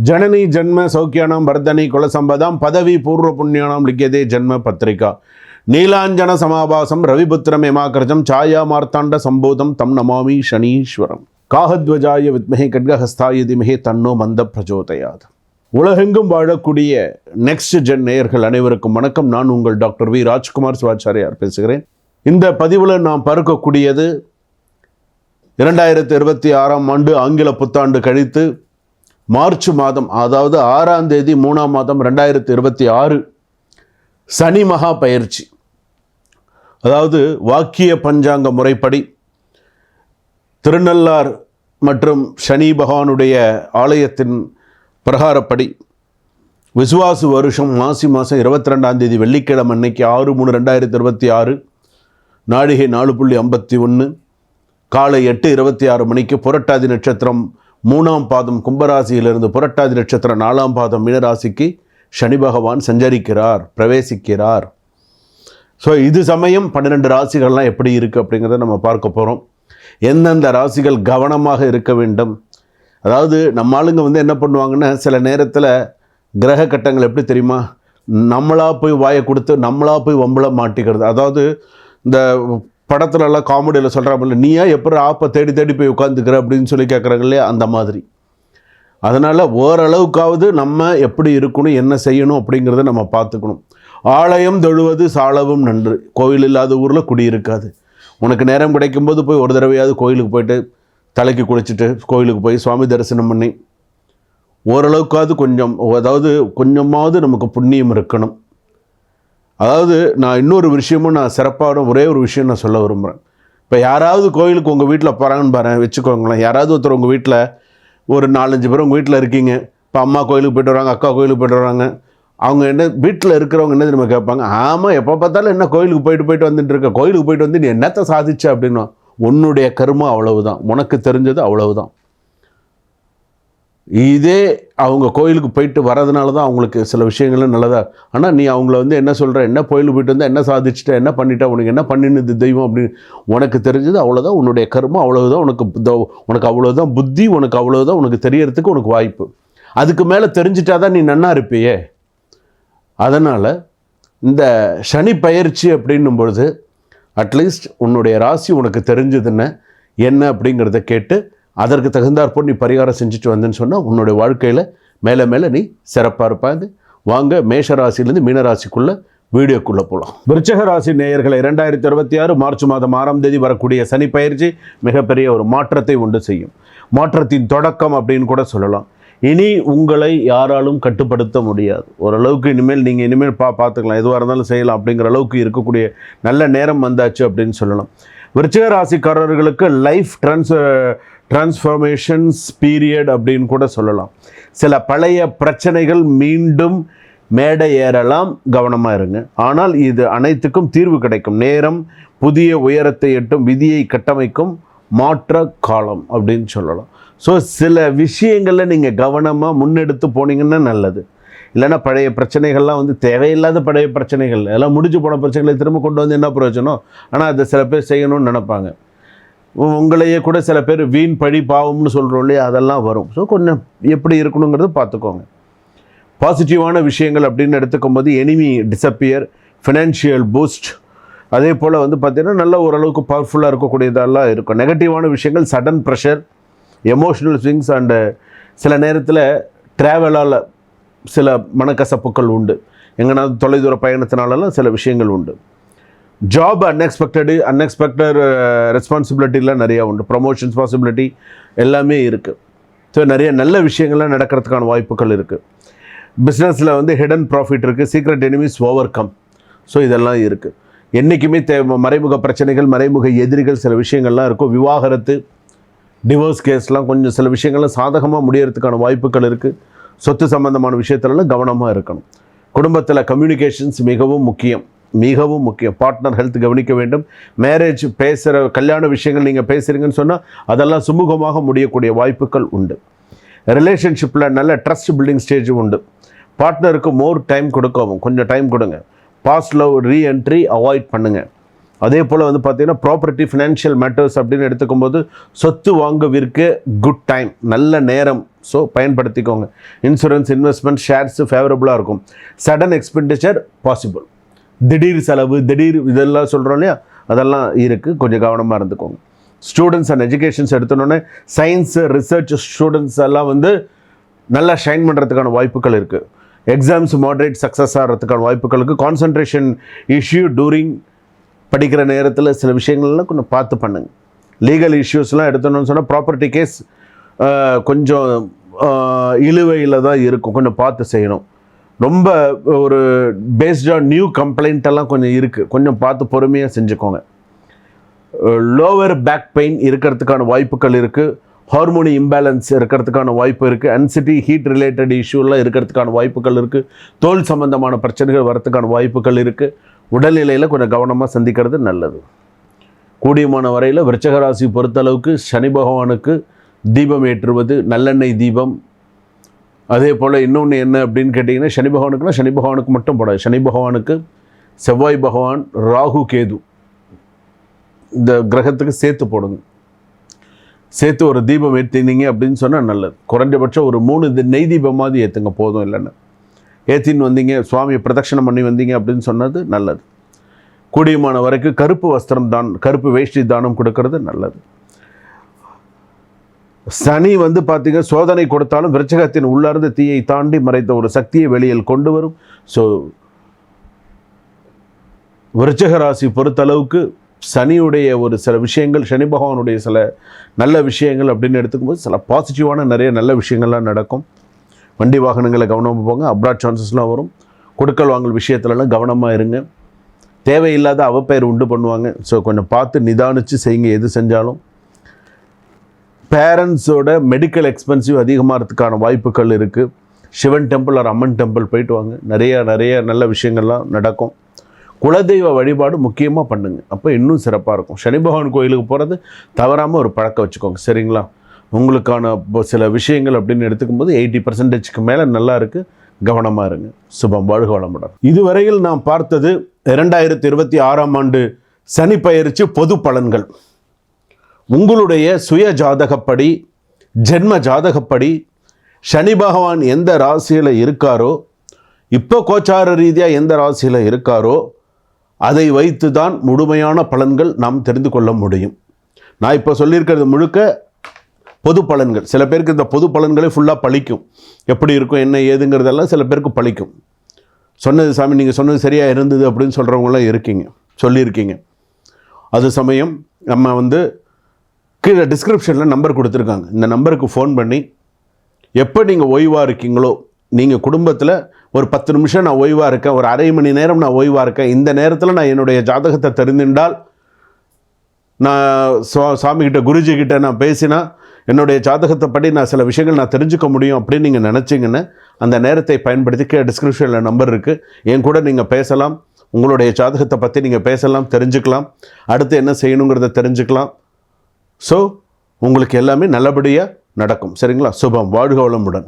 ஜனனி ஜன்ம சௌக்கியானாம் வர்தனி குலசம்பதாம் பதவி பூர்வ புண்ணியானாம் லிக்கியதே ஜன்ம பத்திரிகா நீலாஞ்சன சமாபாசம் ரவிபுத்திரம் யமாகிருஜம் சாயா மார்த்தாண்ட சம்போதம் தம் நமாமி சனீஸ்வரம் காகத்வஜாய வித்மஹே கட்கஹஸ்தாய திமஹே தன்னோ மந்த பிரஜோதயாத். உலகெங்கும் வாழக்கூடிய நெக்ஸ்ட் ஜென் நேயர்கள் அனைவருக்கும் வணக்கம். நான் உங்கள் டாக்டர் வி ராஜ்குமார் சிவாச்சாரியார் பேசுகிறேன். இந்த பதிவில் நாம் பார்க்கக்கூடியது 2026ஆம் ஆண்டு ஆங்கில புத்தாண்டு கழித்து மார்ச் மாதம், அதாவது 6ஆம் தேதி 3ஆம் மாதம் 2026 சனி மகா பயிற்சி. அதாவது வாக்கிய பஞ்சாங்க முறைப்படி திருநள்ளார் மற்றும் சனி பகவானுடைய ஆலயத்தின் பிரகாரப்படி விசுவாசு வருஷம் மாசி மாதம் 22ஆம் தேதி வெள்ளிக்கிழமை அன்னைக்கு 6/3/2026 நாழிகை 4:51 காலை 8:26 மணிக்கு புரட்டாதி நட்சத்திரம் 3ஆம் பாதம் கும்பராசியிலிருந்து புரட்டாதி நட்சத்திரம் 4ஆம் பாதம் மீனராசிக்கு சனி பகவான் சஞ்சரிக்கிறார், பிரவேசிக்கிறார். ஸோ இது சமயம் 12 ராசிகள்லாம் எப்படி இருக்குது அப்படிங்கிறத நம்ம பார்க்க போகிறோம். எந்தெந்த ராசிகள் கவனமாக இருக்க வேண்டும். அதாவது நம்ம ஆளுங்க என்ன பண்ணுவாங்கன்னா, சில நேரத்தில் கிரக கட்டங்கள் எப்படி தெரியுமா, நம்மளாக போய் வாயை கொடுத்து நம்மளாக போய் வம்பளை மாட்டிக்கிறது. அதாவது இந்த படத்துலலாம் காமெடியில் சொல்கிறாங்கல்ல, நீயா எப்படி ஆப்பை தேடி தேடி போய் உட்காந்துக்கிற அப்படின்னு சொல்லி கேட்குறாங்க இல்லையா, அந்த மாதிரி. அதனால் ஓரளவுக்காவது நம்ம எப்படி இருக்கணும், என்ன செய்யணும் அப்படிங்கிறத நம்ம பார்த்துக்கணும். ஆலயம் தொழுவது சாலவும் நன்று, கோயில் இல்லாத ஊரில் குடி இருக்காது. உனக்கு நேரம் கிடைக்கும்போது போய் ஒரு தடவையாவது கோயிலுக்கு போய்ட்டு தலைக்கு குளிச்சுட்டு கோயிலுக்கு போய் சுவாமி தரிசனம் பண்ணி ஓரளவுக்காவது அதாவது கொஞ்சமாவது நமக்கு புண்ணியம் இருக்கணும். அதாவது நான் இன்னொரு விஷயமும் நான் சிறப்பான ஒரே ஒரு விஷயம் நான் சொல்ல விரும்புகிறேன். இப்போ யாராவது கோயிலுக்கு உங்கள் வீட்டில் போகிறாங்கன்னு பாருங்கள், வச்சுக்கோங்களேன். யாராவது ஒருத்தர் உங்கள் வீட்டில் ஒரு 4-5 பேர் உங்கள் வீட்டில் இருக்கீங்க. இப்போ அம்மா கோயிலுக்கு போய்ட்டு வராங்க, அக்கா கோயிலுக்கு போய்ட்டு வராங்க. அவங்க வீட்டில் இருக்கிறவங்க என்ன தெரியுமா கேட்பாங்க, ஆமாம் எப்போ பார்த்தாலும் என்ன கோயிலுக்கு போயிட்டு வந்துட்டு இருக்க, கோயிலுக்கு போயிட்டு வந்து நீ என்னத்தை சாதிச்ச அப்படின்னா, உன்னுடைய கர்மம் அவ்வளவுதான், உனக்கு தெரிஞ்சது அவ்வளவுதான். இதே அவங்க கோயிலுக்கு போயிட்டு வரதுனால தான் அவங்களுக்கு சில விஷயங்களும் நல்லதா. ஆனால் நீ அவங்கள என்ன சொல்கிற, என்ன கோயிலுக்கு போயிட்டு வந்தால் என்ன சாதிச்சுட்ட, என்ன பண்ணிட்டா, உனக்கு என்ன பண்ணினது தெய்வம் அப்படின்னு உனக்கு தெரிஞ்சது அவ்வளோதான், உன்னுடைய கர்மம் அவ்வளவுதான், உனக்கு அவ்வளோதான் புத்தி, உனக்கு அவ்வளோதான், உனக்கு தெரியறதுக்கு உனக்கு வாய்ப்பு. அதுக்கு மேலே தெரிஞ்சிட்டா தான் நீ நன்னா இருப்பியே. அதனால் இந்த சனி பயிற்சி அப்படின்னும் பொழுது அட்லீஸ்ட் உன்னுடைய ராசி உனக்கு தெரிஞ்சதுன்னு என்ன அப்படிங்கிறத கேட்டு அதற்கு தகுந்தாற்போல் நீ பரிகாரம் செஞ்சுட்டு வந்தேன்னு சொன்னால் உன்னுடைய வாழ்க்கையில் மேலே மேலே நீ சிறப்பாக இருப்பாங்க. வாங்க மேஷ ராசிலேருந்து மீனராசிக்குள்ளே வீடியோக்குள்ளே போகலாம். விருச்சிக ராசி நேயர்களை 2026 மார்ச் மாதம் 6ஆம் தேதி வரக்கூடிய சனி பயிற்சி மிகப்பெரிய ஒரு மாற்றத்தை உண்டு செய்யும். மாற்றத்தின் தொடக்கம் அப்படின்னு கூட சொல்லலாம். இனி உங்களை யாராலும் கட்டுப்படுத்த முடியாது. ஓரளவுக்கு நீங்கள் பார்த்துக்கலாம், எதுவாக இருந்தாலும் செய்யலாம் அப்படிங்கிற அளவுக்கு இருக்கக்கூடிய நல்ல நேரம் வந்தாச்சு அப்படின்னு சொல்லலாம். விருச்சிக ராசிக்காரர்களுக்கு லைஃப் டிரான்ஸ்ஃபர்மேஷன்ஸ் பீரியட் அப்படின்னு கூட சொல்லலாம். சில பழைய பிரச்சனைகள் மீண்டும் மேடை ஏறலாம், கவனமாக இருங்க. ஆனால் இது அனைத்துக்கும் தீர்வு கிடைக்கும் நேரம். புதிய உயரத்தை எட்டும் விதியை கட்டமைக்கும் மாற்ற காலம் அப்படின்னு சொல்லலாம். ஸோ சில விஷயங்களில் நீங்கள் கவனமாக முன்னெடுத்து போனீங்கன்னா நல்லது. இல்லைன்னா பழைய பிரச்சனைகள்லாம் தேவையில்லாத பழைய பிரச்சனைகள், எல்லாம் முடிஞ்சு போன பிரச்சனைகளை திரும்ப கொண்டு வந்து என்ன பிரயோஜனம். ஆனால் அதை சில பேர் செய்யணும்னு நினைப்பாங்க. உங்களையே கூட சில பேர் வீண் பழி பாவம்னு சொல்கிறோம் இல்லையா, அதெல்லாம் வரும். ஸோ கொஞ்சம் எப்படி இருக்கணுங்கிறது பார்த்துக்கோங்க. பாசிட்டிவான விஷயங்கள் அப்படின்னு எடுத்துக்கும் போது எனிமி டிஸப்பியர், ஃபினான்ஷியல் பூஸ்ட், அதே போல் பார்த்திங்கன்னா நல்ல ஓரளவுக்கு பவர்ஃபுல்லாக இருக்கக்கூடியதெல்லாம் இருக்கும். நெகட்டிவான விஷயங்கள் sudden pressure, emotional swings and சில நேரத்தில் ட்ராவலால் சில மனக்கசப்புகள் உண்டு. எங்கேனாவது தொலைதூர பயணத்தினாலலாம் சில விஷயங்கள் உண்டு. ஜாப் அன்எக்ஸ்பெக்டட் ரெஸ்பான்சிபிலிட்டிலாம் நிறையா உண்டு. ப்ரமோஷன்ஸ் பாசிபிலிட்டி எல்லாமே இருக்குது. ஸோ நிறைய நல்ல விஷயங்கள்லாம் நடக்கிறதுக்கான வாய்ப்புகள் இருக்குது. பிஸ்னஸில் ஹிடன் ப்ராஃபிட் இருக்குது. Secret enemies over come. So இதெல்லாம் இருக்குது. என்றைக்குமே மறைமுக பிரச்சனைகள், மறைமுக எதிரிகள், சில விஷயங்கள்லாம் இருக்கும். விவாகரத்து, டிவோர்ஸ் கேஸ்லாம் கொஞ்சம் சில விஷயங்கள்லாம் சாதகமாக முடியறதுக்கான வாய்ப்புகள் இருக்குது. சொத்து சம்பந்தமான விஷயத்துலலாம் கவனமாக இருக்கணும். குடும்பத்தில் கம்யூனிகேஷன்ஸ் மிகவும் முக்கியம். பார்ட்னர் ஹெல்த் கவனிக்க வேண்டும். மேரேஜ் கல்யாண விஷயங்கள் நீங்கள் பேசுகிறீங்கன்னு சொன்னால் அதெல்லாம் சுமூகமாக முடியக்கூடிய வாய்ப்புகள் உண்டு. ரிலேஷன்ஷிப்பில் நல்ல ட்ரஸ்ட் பில்டிங் ஸ்டேஜும் உண்டு. பார்ட்னருக்கு மோர் டைம் கொடுக்கவும், கொஞ்சம் டைம் கொடுங்க. பாஸ்ட் லவ் ரீஎன்ட்ரி அவாய்ட் பண்ணுங்கள். அதே போல் வந்து பார்த்தீங்கன்னா ப்ராப்பர்ட்டி ஃபினான்ஷியல் மேட்டர்ஸ் அப்படின்னு எடுத்துக்கும் போது சொத்து வாங்க விற்க குட் டைம், நல்ல நேரம். ஸோ பயன்படுத்திக்கோங்க. இன்சூரன்ஸ், இன்வெஸ்ட்மெண்ட், ஷேர்ஸு ஃபேவரபுளாக இருக்கும். சடன் எக்ஸ்பெண்டிச்சர் பாசிபிள், திடீர் செலவு, திடீர் இதெல்லாம் சொல்கிறோம் இல்லையா, அதெல்லாம் இருக்குது, கொஞ்சம் கவனமாக இருந்துக்கோங்க. ஸ்டூடெண்ட்ஸ் அண்ட் எஜுகேஷன்ஸ் எடுத்தோன்னே சயின்ஸு ரிசர்ச் ஸ்டூடெண்ட்ஸ் எல்லாம் வந்து நல்லா ஷைன் பண்ணுறதுக்கான வாய்ப்புகள் இருக்குது. எக்ஸாம்ஸ் மாடரேட் சக்ஸஸ் ஆகிறதுக்கான வாய்ப்புகள் இருக்குது. கான்சன்ட்ரேஷன் இஷ்யூ டூரிங் படிக்கிற நேரத்தில் சில விஷயங்கள்லாம் கொஞ்சம் பார்த்து பண்ணுங்க. லீகல் இஷ்யூஸ்லாம் எடுத்தோன்னு சொன்னால் ப்ராப்பர்ட்டி கேஸ் கொஞ்சம் இழுவையில் தான் இருக்கும், கொஞ்சம் பார்த்து செய்யணும். ரொம்ப ஒரு பேஸ்ட் ஆன் நியூ கம்ப்ளைண்ட் எல்லாம் கொஞ்சம் இருக்குது, கொஞ்சம் பார்த்து பொறுமையாக செஞ்சுக்கோங்க. லோவர் பேக் பெயின் இருக்கிறதுக்கான வாய்ப்புகள் இருக்குது. ஹார்மோனி இம்பேலன்ஸ் இருக்கிறதுக்கான வாய்ப்பு இருக்குது. அன்சிட்டி, ஹீட் ரிலேட்டட் இஷ்யூலாம் இருக்கிறதுக்கான வாய்ப்புகள் இருக்குது. தோல் சம்பந்தமான பிரச்சனைகள் வரதுக்கான வாய்ப்புகள் இருக்குது. உடல்நிலையில் கொஞ்சம் கவனமாக சந்திக்கிறது நல்லது. கூடியமான வரையில் விருச்சிக ராசி பொறுத்தளவுக்கு சனி பகவானுக்கு தீபம் ஏற்றுவது, நல்லெண்ணெய் தீபம். அதே போல் இன்னொன்று என்ன அப்படின்னு கேட்டிங்கன்னா, சனி பகவானுக்கு மட்டும் போடாது. சனி பகவானுக்கு செவ்வாய் பகவான், ராகு, கேது இந்த கிரகத்துக்கு சேர்த்து போடுங்க. சேர்த்து ஒரு தீபம் ஏற்றினீங்க அப்படின்னு சொன்னால் நல்லது. குறைஞ்சபட்சம் ஒரு 3 நெய் தீபமாவது ஏற்றுங்க, போதும். இல்லைன்னு ஏற்றின்னு வந்தீங்க, சுவாமியை பிரதட்சணம் பண்ணி வந்தீங்க அப்படின்னு சொன்னது நல்லது. கூடியமான வரைக்கும் கருப்பு வஸ்திரம் கருப்பு வேஷ்டி தானம் கொடுக்கறது நல்லது. சனி வந்து பார்த்தீங்க சோதனை கொடுத்தாலும் விருச்சிகத்தின் உள்ளார்ந்த தீயை தாண்டி மறைத்த ஒரு சக்தியை வெளியில் கொண்டு வரும். ஸோ விருச்சிக ராசி பொறுத்தளவுக்கு சனியுடைய ஒரு சில விஷயங்கள், சனி பகவானுடைய சில நல்ல விஷயங்கள் அப்படின்னு எடுத்துக்கும்போது சில பாசிட்டிவான நிறைய நல்ல விஷயங்கள்லாம் நடக்கும். வண்டி வாகனங்களை கவனமாக போங்க. அப்ராட் சான்சஸ்லாம் வரும். கொடுக்கல் வாங்கல் விஷயத்துலலாம் கவனமாக இருங்க. தேவையில்லாத அவப்பெயர் உண்டு பண்ணுவாங்க. ஸோ கொஞ்சம் பார்த்து நிதானித்து செய்யுங்க எது செஞ்சாலும். பேரண்ட்ஸோட மெடிக்கல் எக்ஸ்பென்சிவ் அதிகமாகிறதுக்கான வாய்ப்புகள் இருக்குது. சிவன் டெம்பிள் ஒரு அம்மன் டெம்பிள் போயிட்டு வாங்க. நிறைய நல்ல விஷயங்கள்லாம் நடக்கும். குலதெய்வ வழிபாடு முக்கியமாக பண்ணுங்க, அப்போ இன்னும் சிறப்பாக இருக்கும். சனி பகவான் கோயிலுக்கு போகிறது தவறாமல் ஒரு பழக்கம் வச்சுக்கோங்க, சரிங்களா? உங்களுக்கான சில விஷயங்கள் அப்படின்னு எடுத்துக்கும்போது 80% மேலே நல்லா இருக்குது. கவனமாக இருங்க. சுபம், வாழ்க வளமுடன். இதுவரையில் நாம் பார்த்தது 2026ஆம் ஆண்டு சனி பெயர்ச்சி பொது பலன்கள். உங்களுடைய சுய ஜாதகப்படி, ஜென்ம ஜாதகப்படி சனி பகவான் எந்த ராசியில் இருக்காரோ, இப்போ கோச்சார ரீதியாக எந்த ராசியில் இருக்காரோ அதை வைத்து தான் முழுமையான பலன்கள் நாம் தெரிந்து கொள்ள முடியும். நான் இப்போ சொல்லியிருக்கிறது முழுக்க பொது பலன்கள். சில பேருக்கு இந்த பொது பலன்களே ஃபுல்லாக பழிக்கும். எப்படி இருக்கும் என்ன ஏதுங்கிறதெல்லாம் சில பேருக்கு பழிக்கும். சொன்னது சாமி நீங்கள் சொன்னது சரியாக இருந்தது அப்படின்னு சொல்கிறவங்களாம் சொல்லியிருக்கீங்க. அது சமயம் நம்ம வந்து கீழே டிஸ்கிரிப்ஷனில் நம்பர் கொடுத்துருக்காங்க. இந்த நம்பருக்கு ஃபோன் பண்ணி எப்போ நீங்கள் ஓய்வாக இருக்கீங்களோ, நீங்கள் குடும்பத்தில் ஒரு 10 நிமிஷம் நான் ஓய்வாக இருக்கேன், ஒரு அரை மணி நேரம் நான் ஓய்வாக இருக்கேன், இந்த நேரத்தில் நான் என்னுடைய ஜாதகத்தை தெரிந்துட்டால் நான் சாமிக்கிட்ட குருஜிக்கிட்ட நான் பேசினா என்னுடைய ஜாதகத்தை படி நான் சில விஷயங்கள் நான் தெரிஞ்சுக்க முடியும் அப்படின்னு நீங்கள் நினச்சிங்கன்னா அந்த நேரத்தை பயன்படுத்தி டிஸ்கிரிப்ஷனில் நம்பர் இருக்குது. என் கூட நீங்கள் பேசலாம். உங்களுடைய ஜாதகத்தை பற்றி நீங்கள் பேசலாம், தெரிஞ்சுக்கலாம். அடுத்து என்ன செய்யணுங்கிறத தெரிஞ்சுக்கலாம். ஸோ உங்களுக்கு எல்லாமே நல்லபடியாக நடக்கும், சரிங்களா? சுபம், வாழ்க வளமுடன்.